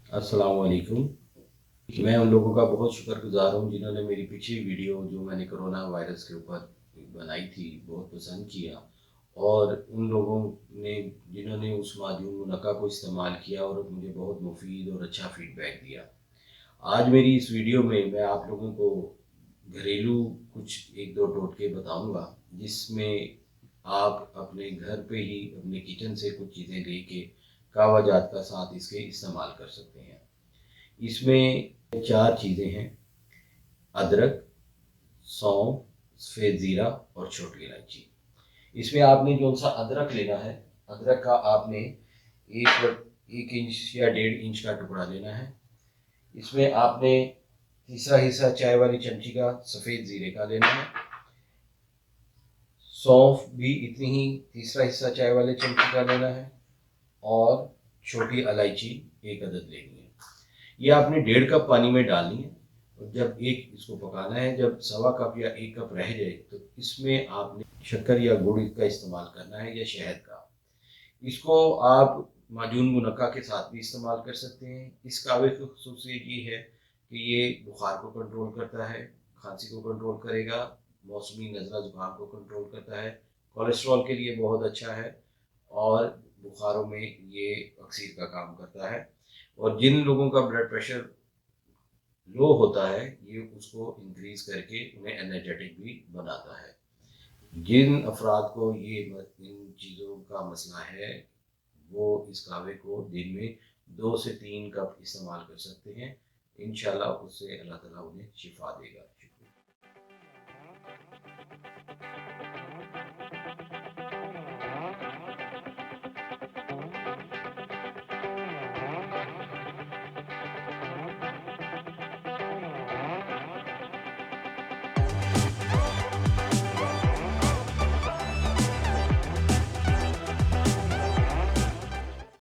अस्सलाम वालेकुम। मैं उन लोगों का बहुत शुक्रगुज़ार हूँ जिन्होंने मेरी पिछली वीडियो जो मैंने कोरोना वायरस के ऊपर बनाई थी बहुत पसंद किया, और उन लोगों ने जिन्होंने उस माजून मुनक्का को इस्तेमाल किया और मुझे बहुत मुफीद और अच्छा फ़ीडबैक दिया। आज मेरी इस वीडियो में मैं आप लोगों को घरेलू कुछ 1-2 टोटके बताऊँगा, जिसमें आप अपने घर पे ही अपने किचन से कुछ चीज़ें लेके कहवा जात का साथ इसके इस्तेमाल कर सकते हैं। इसमें 4 चीज़ें हैं: अदरक, सौंफ, सफ़ेद ज़ीरा और छोटी इलायची। इसमें आपने जौन-सा अदरक लेना है, अदरक का आपने 1 इंच या 1.5 इंच का टुकड़ा लेना है। इसमें आपने तीसरा हिस्सा चाय वाली चमची का सफ़ेद ज़ीरे का लेना है। सौंफ भी इतनी ही, तीसरा हिस्सा चाय वाले चमची का लेना है, और छोटी इलायची 1 अदद लेनी है। ये आपने 1.5 कप पानी में डालनी है, और जब एक इसको पकाना है, जब सवा कप या 1 कप रह जाए तो इसमें आपने शक्कर या गुड़ का इस्तेमाल करना है या शहद का। इसको आप माजून मुनक्का के साथ भी इस्तेमाल कर सकते हैं। इस कहवे की ख़ुसूसियत ये है कि ये बुखार को कंट्रोल करता है, खांसी को कंट्रोल करेगा, मौसमी नज़ला ज़ुकाम को कंट्रोल करता है, कोलेस्ट्रॉल के लिए बहुत अच्छा है, और बुखारों में ये अक्सीर का काम करता है। और जिन लोगों का ब्लड प्रेशर लो होता है, ये उसको इंक्रीज़ करके उन्हें एनर्जेटिक भी बनाता है। जिन अफ़राद को इन चीज़ों का मसला है, वो इस कहवे को दिन में 2 से 3 कप इस्तेमाल कर सकते हैं। इंशाअल्लाह उससे अल्लाह ताला उन्हें शिफ़ा देगा।